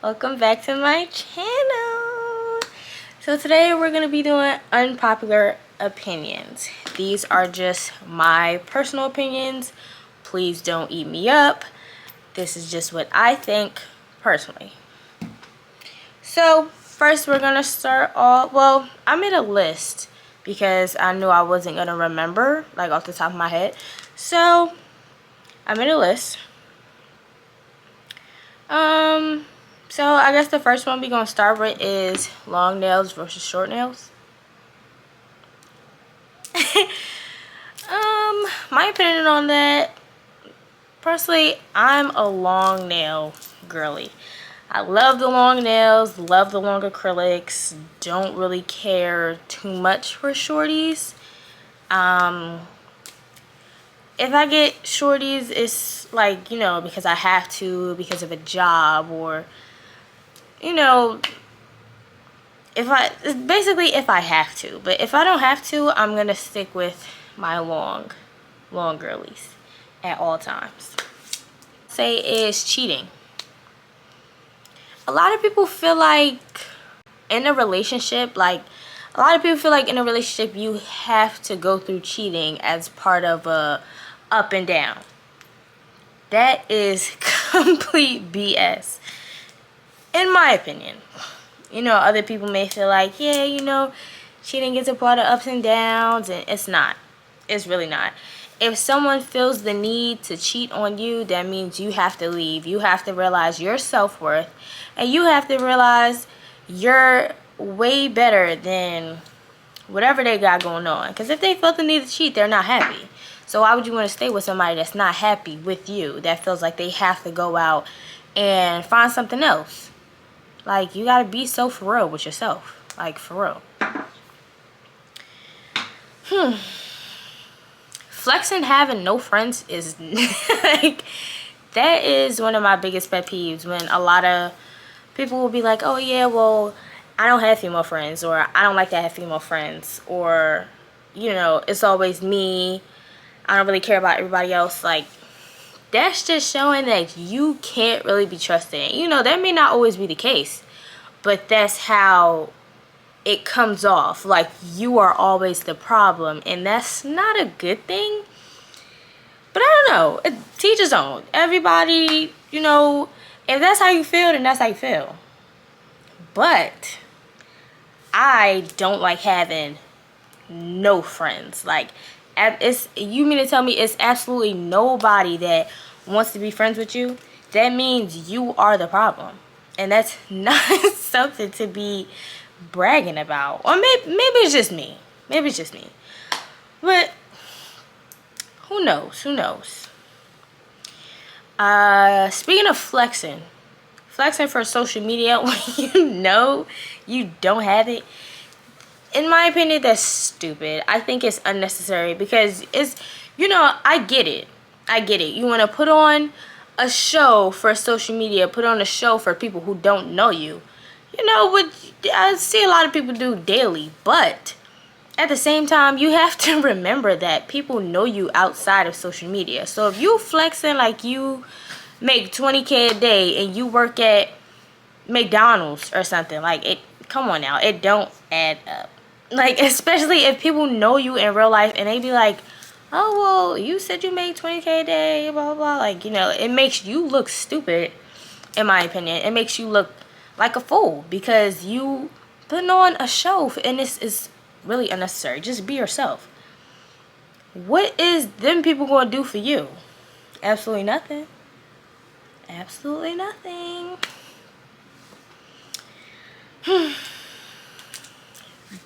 Welcome back to my channel. So today we're going to be doing unpopular opinions. These are just my personal opinions. Please don't eat me up. This is just what I think personally. So first we're going to start off, well, I made a list because I knew I wasn't going to remember like off the top of my head. So I made a list. So I guess the first one we're gonna start with is long nails versus short nails. My opinion on that, personally, I'm a long nail girly. I love the long nails, love the long acrylics, don't really care too much for shorties. If I get shorties, it's like, you know, because I have to, because of a job, or, you know, if I have to. But if I don't have to, I'm gonna stick with my long girlies at all times. Say is cheating. A lot of people feel like in a relationship, you have to go through cheating as part of a up and down. That is complete BS, in my opinion. You know, other people may feel like, yeah, you know, cheating is a part of ups and downs, and it's not. It's really not. If someone feels the need to cheat on you, that means you have to leave. You have to realize your self-worth, and you have to realize you're way better than whatever they got going on. Because if they felt the need to cheat, they're not happy. So why would you want to stay with somebody that's not happy with you, that feels like they have to go out and find something else? Like, you gotta be so for real with yourself. Like, for real. Flexing having no friends is like, that is one of my biggest pet peeves, when a lot of people will be like, oh yeah, well, I don't have female friends, or I don't like to have female friends, or, you know, it's always me, I don't really care about everybody else. Like, that's just showing that you can't really be trusted. You know, that may not always be the case, but that's how it comes off. Like, you are always the problem, and that's not a good thing. But I don't know. Teach his own. Everybody, you know, if that's how you feel, then that's how you feel. But I don't like having no friends. Like, you mean to tell me it's absolutely nobody that wants to be friends with you? That means you are the problem, and that's not something to be bragging about. Or maybe it's just me. Maybe it's just me. But who knows? Who knows? Speaking of flexing for social media when you know you don't have it, in my opinion, that's stupid. I think it's unnecessary, because it's, you know, I get it. You want to put on a show for social media, put on a show for people who don't know you. You know, what I see a lot of people do daily, but at the same time, you have to remember that people know you outside of social media. So if you flexing like you make 20K a day and you work at McDonald's or something, like, it, come on now, it don't add up. Like, especially if people know you in real life and they be like, oh, well, you said you made 20K a day, blah, blah, blah. Like, you know, it makes you look stupid, in my opinion. It makes you look like a fool, because you putting on a show, and this is really unnecessary. Just be yourself. What is them people going to do for you? Absolutely nothing. Absolutely nothing.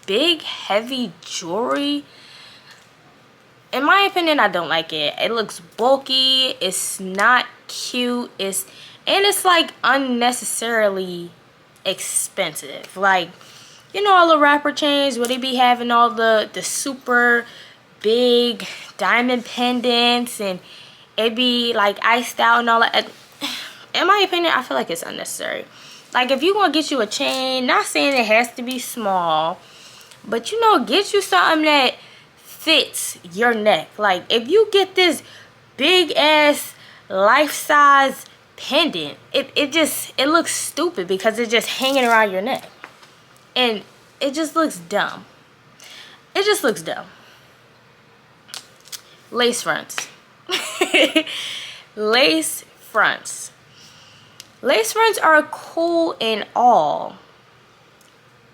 Big, heavy jewelry, in my opinion, I don't like it. It looks bulky. It's not cute. And it's like unnecessarily expensive. Like, you know, all the rapper chains where they be having all the super big diamond pendants, and it be like iced out and all that. In my opinion, I feel like it's unnecessary. Like, if you want to get you a chain, not saying it has to be small, but, you know, get you something that fits your neck. Like, if you get this big ass life-size pendant. It looks stupid because it's just hanging around your neck. And it just looks dumb. It just looks dumb. Lace fronts. Lace fronts. Lace fronts are cool and all.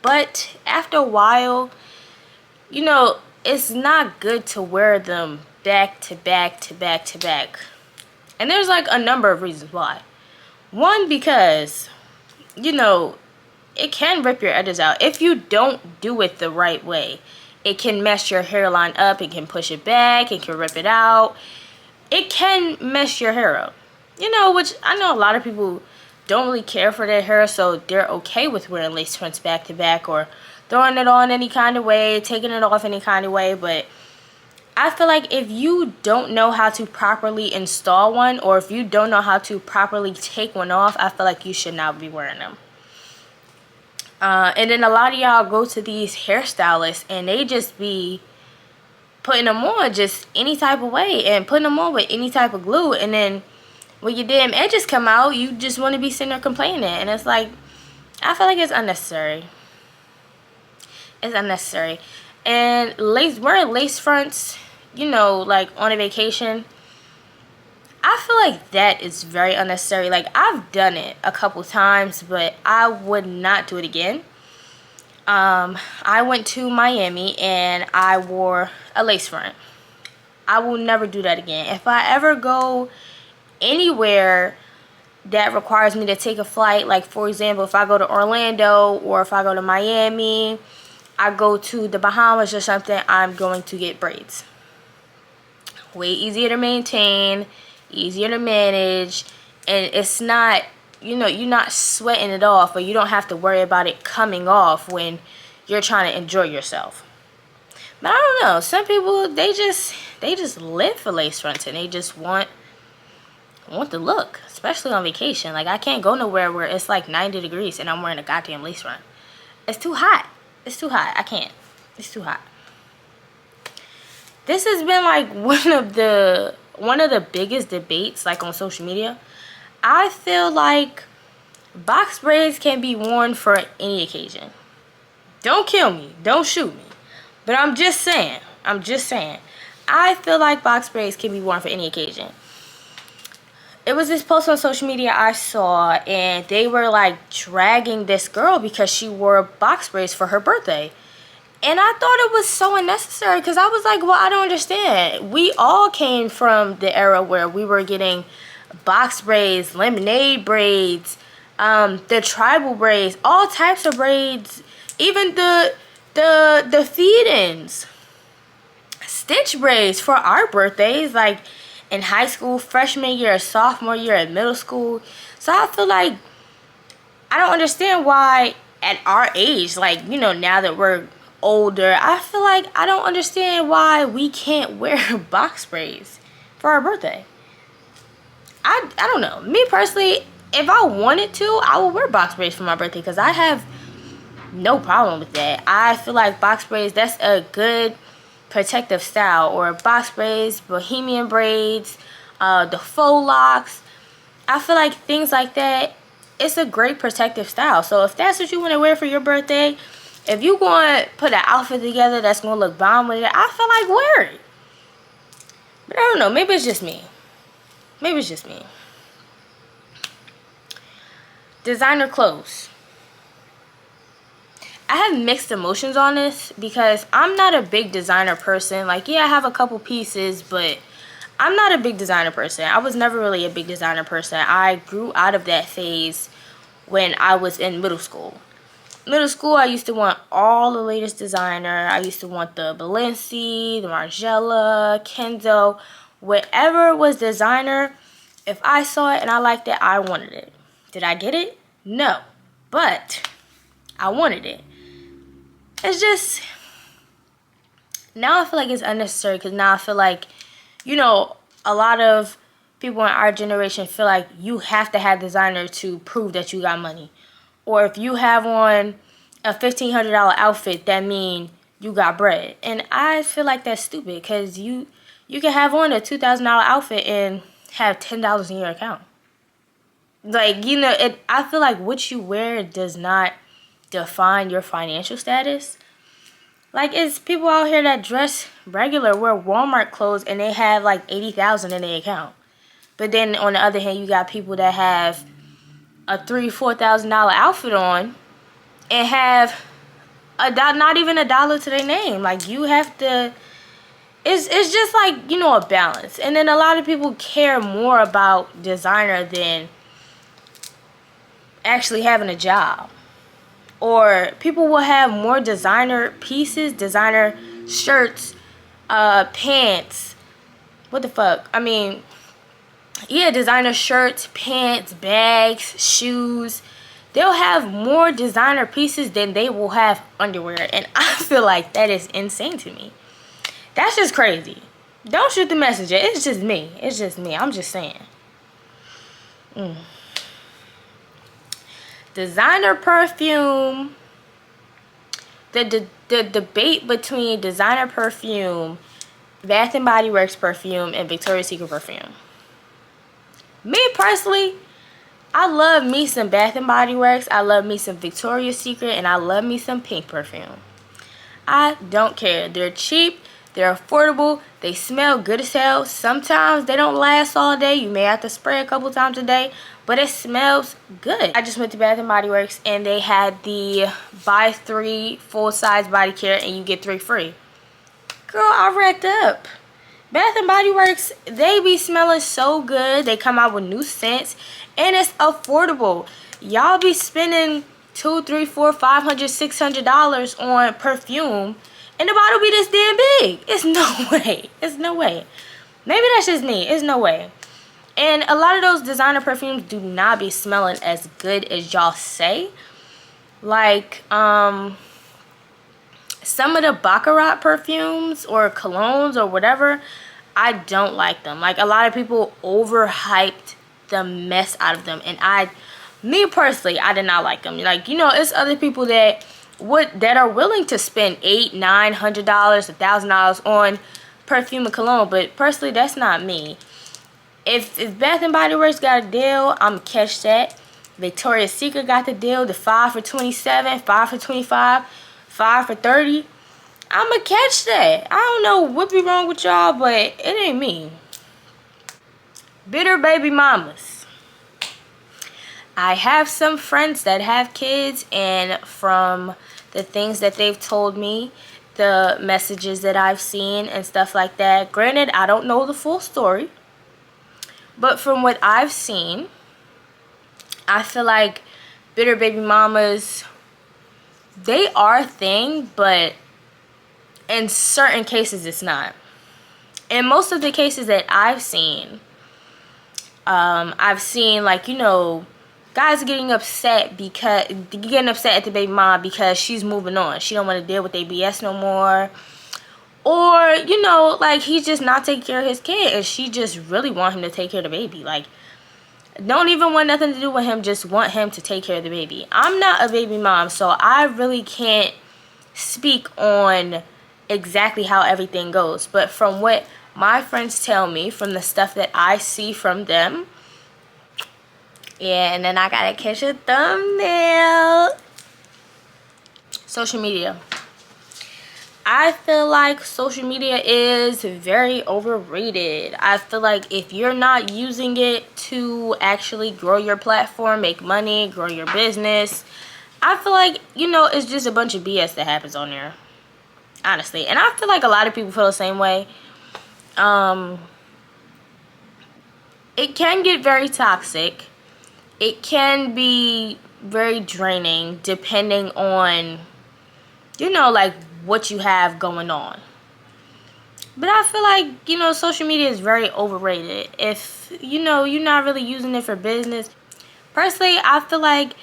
But after a while, you know, it's not good to wear them back to back to back to back. And there's like a number of reasons why. One, because, you know, it can rip your edges out. If you don't do it the right way, it can mess your hairline up. It can push it back. It can rip it out. It can mess your hair up. You know, which I know a lot of people don't really care for their hair, so they're okay with wearing lace fronts back to back or throwing it on any kind of way, taking it off any kind of way. But I feel like if you don't know how to properly install one, or if you don't know how to properly take one off, I feel like you should not be wearing them. And then a lot of y'all go to these hairstylists and they just be putting them on just any type of way and putting them on with any type of glue. And then when your damn edges come out, you just want to be sitting there complaining. And it's like, I feel like it's unnecessary. It's unnecessary. And wearing lace fronts, you know, like on a vacation, I feel like that is very unnecessary. Like, I've done it a couple times, but I would not do it again. I went to Miami and I wore a lace front. I will never do that again. If I ever go anywhere that requires me to take a flight, like for example, if I go to Orlando or if I go to Miami, I go to the Bahamas or something, I'm going to get braids. Way easier to maintain, easier to manage, and it's not, you know, you're not sweating it off, or you don't have to worry about it coming off when you're trying to enjoy yourself. But I don't know, some people, they just live for lace fronts and they just want the look, especially on vacation. Like, I can't go nowhere where it's like 90 degrees and I'm wearing a goddamn lace front. It's too hot. It's too hot. I can't. It's too hot. This has been like one of the biggest debates like on social media. I feel like box braids can be worn for any occasion. Don't kill me. Don't shoot me. But I'm just saying. I feel like box braids can be worn for any occasion. It was this post on social media I saw, and they were like dragging this girl because she wore box braids for her birthday. And I thought it was so unnecessary because I was like, well, I don't understand. We all came from the era where we were getting box braids, lemonade braids, the tribal braids, all types of braids, even the feed-ins, stitch braids for our birthdays, like in high school, freshman year, sophomore year, in middle school. So I feel like I don't understand why at our age, like, you know, now that we're older, I feel like I don't understand why we can't wear box braids for our birthday. I don't know. Me personally, if I wanted to, I would wear box braids for my birthday because I have no problem with that. I feel like box braids, that's a good protective style. Or box braids, bohemian braids, the faux locks. I feel like things like that, it's a great protective style. So if that's what you want to wear for your birthday, if you going to put an outfit together that's going to look bomb with it, I feel like wear it. But I don't know. Maybe it's just me. Maybe it's just me. Designer clothes. I have mixed emotions on this because I'm not a big designer person. Like, yeah, I have a couple pieces, but I'm not a big designer person. I was never really a big designer person. I grew out of that phase when I was in middle school. Middle school, I used to want all the latest designer. I used to want the Balenciaga, the Margiela, Kenzo, whatever was designer. If I saw it and I liked it, I wanted it. Did I get it? No. But I wanted it. It's just, now I feel like it's unnecessary because now I feel like, you know, a lot of people in our generation feel like you have to have designer to prove that you got money. Or if you have on a $1,500 outfit, that means you got bread. And I feel like that's stupid because you can have on a $2,000 outfit and have $10 in your account. Like, you know, I feel like what you wear does not define your financial status. Like, it's people out here that dress regular, wear Walmart clothes, and they have like 80,000 in their account. But then on the other hand, you got people that have a $3,000-$4,000 outfit on and have not even $1 to their name. Like, you have to. It's just like, you know, a balance. And then a lot of people care more about designer than actually having a job. Or people will have more designer pieces, designer shirts, pants. What the fuck? I mean, yeah, designer shirts, pants, bags, shoes. They'll have more designer pieces than they will have underwear. And I feel like that is insane to me. That's just crazy. Don't shoot the messenger. It's just me. It's just me. I'm just saying. Designer perfume. The debate between designer perfume, Bath and Body Works perfume, and Victoria's Secret perfume. Me personally, I love me some Bath and Body Works. I love me some Victoria's Secret, and I love me some pink perfume. I don't care. They're cheap. They're affordable. They smell good as hell. Sometimes they don't last all day. You may have to spray a couple times a day, but it smells good. I just went to Bath and Body Works and they had the buy 3 full-size body care and you get 3 free. Girl, I racked up. Bath and Body Works, they be smelling so good. They come out with new scents and it's affordable. Y'all be spending $200, $300, $400, $600 on perfume. And the bottle be this damn big. It's no way. It's no way. Maybe that's just me. It's no way. And a lot of those designer perfumes do not be smelling as good as y'all say. Like, some of the Baccarat perfumes or colognes or whatever, I don't like them. Like, a lot of people overhyped the mess out of them. And me personally, I did not like them. Like, you know, it's other people that are willing to spend $800, $900, $1,000 on perfume and cologne, but personally that's not me. If Bath and Body Works got a deal, I'm catch that. Victoria's Secret got the deal, the 5 for $27, 5 for $25, 5 for $30. I'ma catch that. I don't know what be wrong with y'all, but it ain't me. Bitter baby mamas. I have some friends that have kids, and from the things that they've told me, the messages that I've seen and stuff like that. Granted, I don't know the full story, but from what I've seen, I feel like bitter baby mamas, they are a thing, but in certain cases it's not. In most of the cases that I've seen like, you know, guys getting upset at the baby mom because she's moving on. She don't want to deal with their BS no more. Or, you know, like, he's just not taking care of his kid and she just really want him to take care of the baby. Like, don't even want nothing to do with him, just want him to take care of the baby. I'm not a baby mom, so I really can't speak on exactly how everything goes. But from what my friends tell me, from the stuff that I see from them, yeah, and then I gotta catch a thumbnail. Social media. I feel like social media is very overrated. I feel like if you're not using it to actually grow your platform, make money, grow your business, I feel like, you know, it's just a bunch of BS that happens on there. Honestly. And I feel like a lot of people feel the same way. It can get very toxic. It can be very draining depending on, you know, like, what you have going on. But I feel like, you know, social media is very overrated. If, you know, you're not really using it for business. Personally, I feel like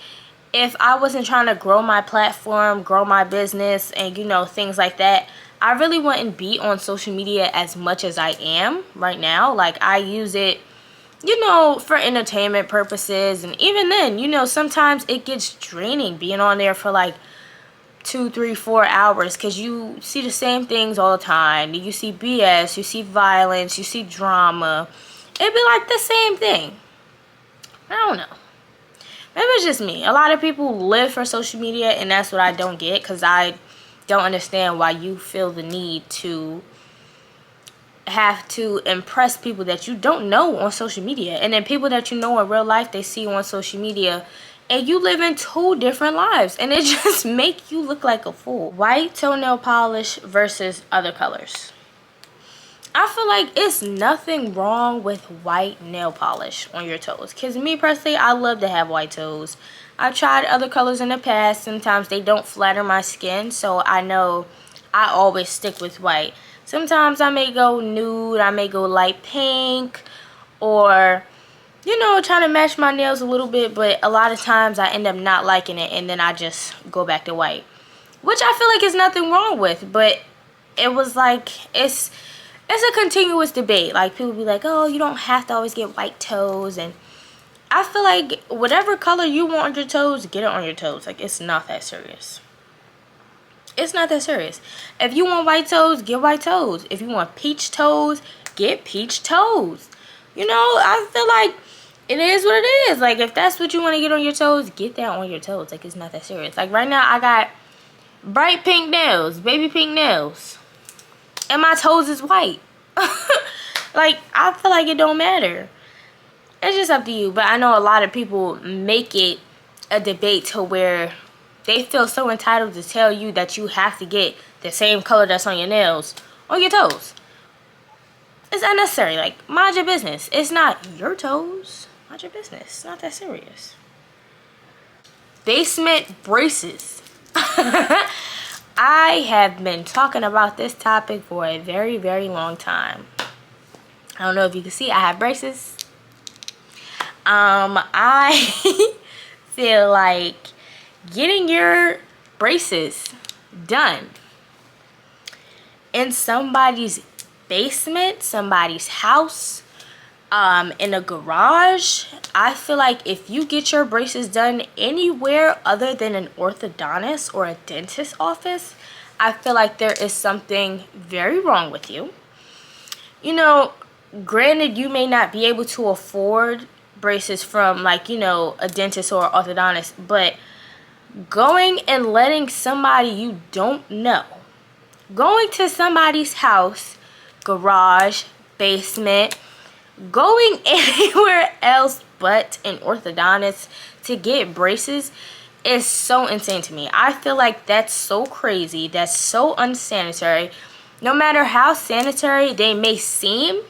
if I wasn't trying to grow my platform, grow my business, and, you know, things like that, I really wouldn't be on social media as much as I am right now. Like, I use it, you know, for entertainment purposes. And even then, you know, sometimes it gets draining being on there for like 2, 3, 4 hours because you see the same things all the time. You see BS, you see violence, you see drama. It'd be like the same thing. I don't know. maybe it's just me. A lot of people live for social media, and that's what I don't get, because I don't understand why you feel the need to have to impress people that you don't know on social media, and then people that you know in real life, they see you on social media, and you live in two different lives, and it just make you look like a fool. White toenail polish versus other colors. I feel like it's nothing wrong with white nail polish on your toes, because me personally, I love to have white toes. I've tried other colors in the past. Sometimes they don't flatter my skin, so I know I always stick with white. Sometimes I may go nude, I may go light pink, or, you know, trying to match my nails a little bit, but a lot of times I end up not liking it, and then I just go back to white, which I feel like is nothing wrong with, but it was like, it's a continuous debate. Like, people be like, oh, you don't have to always get white toes, and I feel like whatever color you want on your toes, get it on your toes. Like, it's not that serious. It's not that serious. If you want white toes, get white toes. If you want peach toes, get peach toes. You know, I feel like it is what it is. Like, if that's what you want to get on your toes, get that on your toes. Like, it's not that serious. Like, right now, I got bright pink nails, baby pink nails, and my toes is white. Like, I feel like it don't matter. It's just up to you. But I know a lot of people make it a debate to where they feel so entitled to tell you that you have to get the same color that's on your nails on your toes. It's unnecessary. Like, mind your business. It's not your toes. Mind your business. It's not that serious. Basement braces. I have been talking about this topic for a very, very long time. I don't know if you can see, I have braces. I feel like getting your braces done in somebody's basement, somebody's house, in a garage, I feel like if you get your braces done anywhere other than an orthodontist or a dentist office, I feel like there is something very wrong with you. You know, granted, you may not be able to afford braces from, like, you know, a dentist or orthodontist, but going and letting somebody you don't know, going to somebody's house, garage, basement, going anywhere else but an orthodontist to get braces is so insane to me. I feel like that's so crazy. That's so unsanitary. No matter how sanitary they may seem,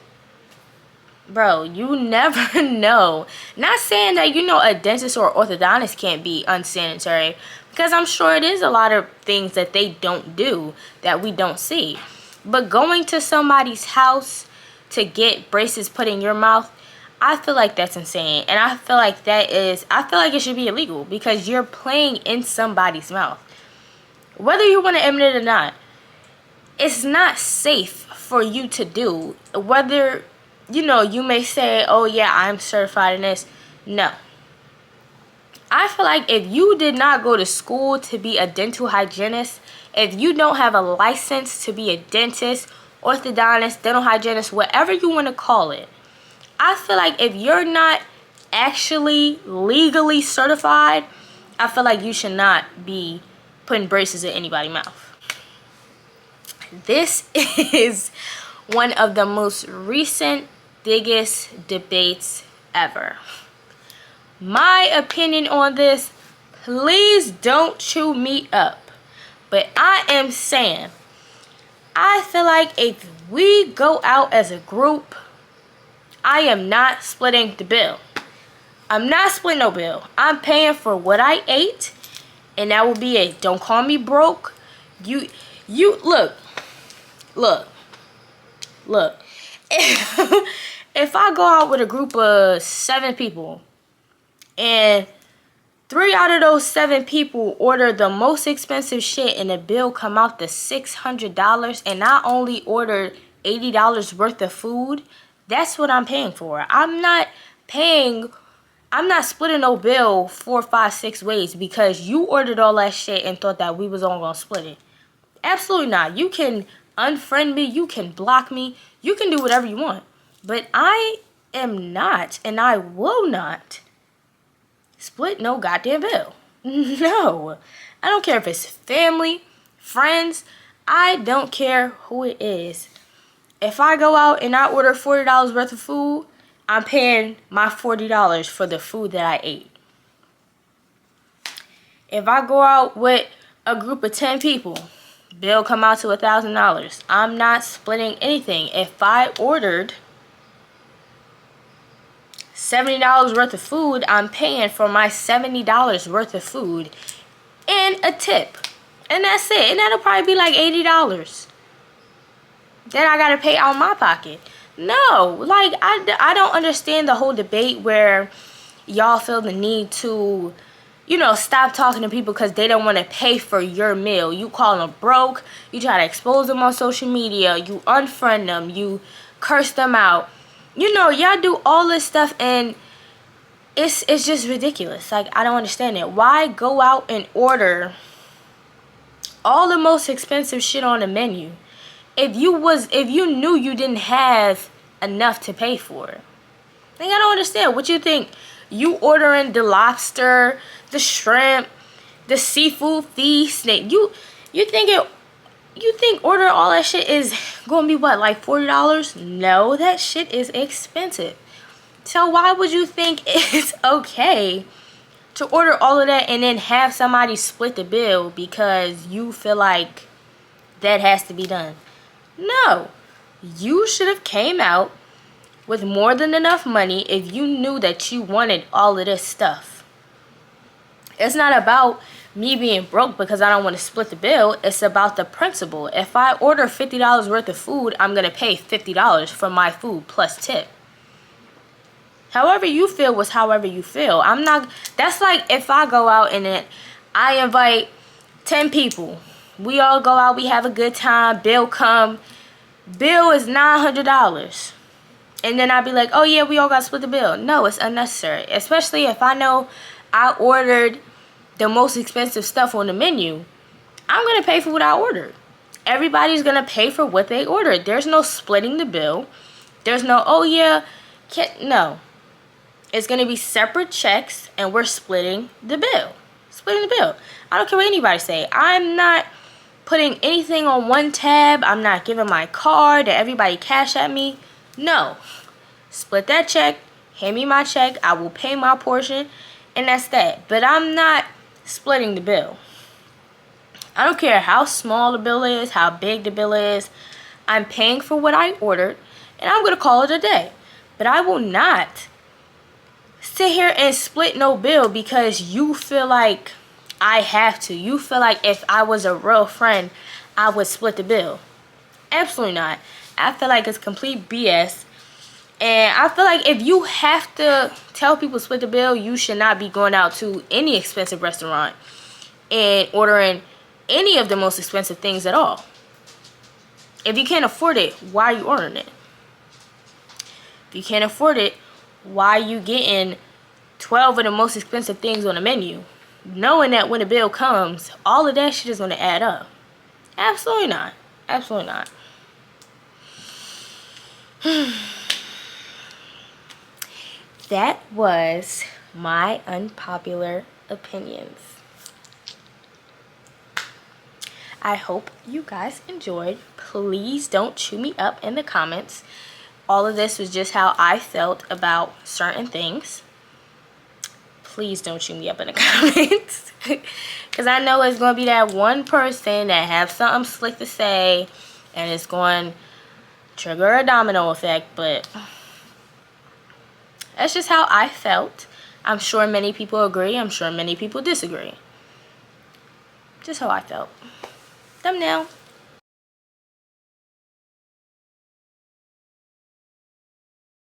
bro, you never know. Not saying that, you know, a dentist or orthodontist can't be unsanitary, because I'm sure it is a lot of things that they don't do that we don't see. But going to somebody's house to get braces put in your mouth, I feel like that's insane. And I feel like it should be illegal, because you're playing in somebody's mouth. Whether you want to admit it or not, it's not safe for you to do. Whether, you know, you may say, oh yeah, I'm certified in this. No. I feel like if you did not go to school to be a dental hygienist, if you don't have a license to be a dentist, orthodontist, dental hygienist, whatever you want to call it, I feel like if you're not actually legally certified, I feel like you should not be putting braces in anybody's mouth. This is one of the most recent, biggest debates ever. My opinion on this, please don't chew me up, but I am saying, I feel like if we go out as a group, I am not splitting the bill. I'm not splitting no bill. I'm paying for what I ate, and that will be it. Don't call me broke. You look. If I go out with a group of 7 people, and 3 out of those 7 people order the most expensive shit, and the bill come out to $600, and I only ordered $80 worth of food, that's what I'm paying for. I'm not splitting no bill 4, 5, 6 ways because you ordered all that shit and thought that we was all gonna split it. Absolutely not. You can unfriend me, you can block me, you can do whatever you want. But I am not, and I will not split no goddamn bill. No. I don't care if it's family, friends. I don't care who it is. If I go out and I order $40 worth of food, I'm paying my $40 for the food that I ate. If I go out with a group of 10 people, bill come out to $1,000. I'm not splitting anything. If I ordered $70 worth of food, I'm paying for my $70 worth of food and a tip. And that's it. And that'll probably be like $80. Then I gotta pay out my pocket. No, like I don't understand the whole debate where y'all feel the need to, you know, stop talking to people because they don't want to pay for your meal. You call them broke. You try to expose them on social media. You unfriend them. You curse them out. You know, y'all do all this stuff and it's just ridiculous. Like, I don't understand it. Why go out and order all the most expensive shit on the menu if you knew you didn't have enough to pay for it? Like, I don't understand. What you think? You ordering the lobster, the shrimp, the seafood feast? You think ordering all that shit is gonna be what, like $40? No, that shit is expensive. So why would you think it's okay to order all of that and then have somebody split the bill because you feel like that has to be done? No. You should have came out with more than enough money if you knew that you wanted all of this stuff. It's not about me being broke because I don't want to split the bill. It's about the principle. If I order $50 worth of food, I'm going to pay $50 for my food plus tip. However you feel was however you feel. That's like if I go out and then I invite 10 people. We all go out, we have a good time, bill come. Bill is $900. And then I'd be like, oh yeah, we all got to split the bill. No, it's unnecessary. Especially if I know I ordered the most expensive stuff on the menu. I'm going to pay for what I ordered. Everybody's going to pay for what they ordered. There's no splitting the bill. There's no, oh yeah, no. It's going to be separate checks and we're splitting the bill. Splitting the bill. I don't care what anybody say. I'm not putting anything on one tab. I'm not giving my card that everybody cash at me. No. Split that check. Hand me my check. I will pay my portion. And that's that. But I'm not splitting the bill. I don't care how small the bill is, how big the bill is. I'm paying for what I ordered. And I'm going to call it a day. But I will not sit here and split no bill because you feel like I have to. You feel like if I was a real friend, I would split the bill. Absolutely not. I feel like it's complete BS. And I feel like if you have to tell people to split the bill, you should not be going out to any expensive restaurant and ordering any of the most expensive things at all. If you can't afford it, why are you ordering it? If you can't afford it, why are you getting 12 of the most expensive things on the menu? Knowing that when the bill comes, all of that shit is going to add up. Absolutely not. Absolutely not. That was my unpopular opinions. I hope you guys enjoyed. Please don't chew me up in the comments. All of this was just how I felt about certain things. Please don't chew me up in the comments. Because I know it's going to be that one person that have something slick to say. And it's going to trigger a domino effect. But that's just how I felt. I'm sure many people agree. I'm sure many people disagree. Just how I felt. Thumbnail.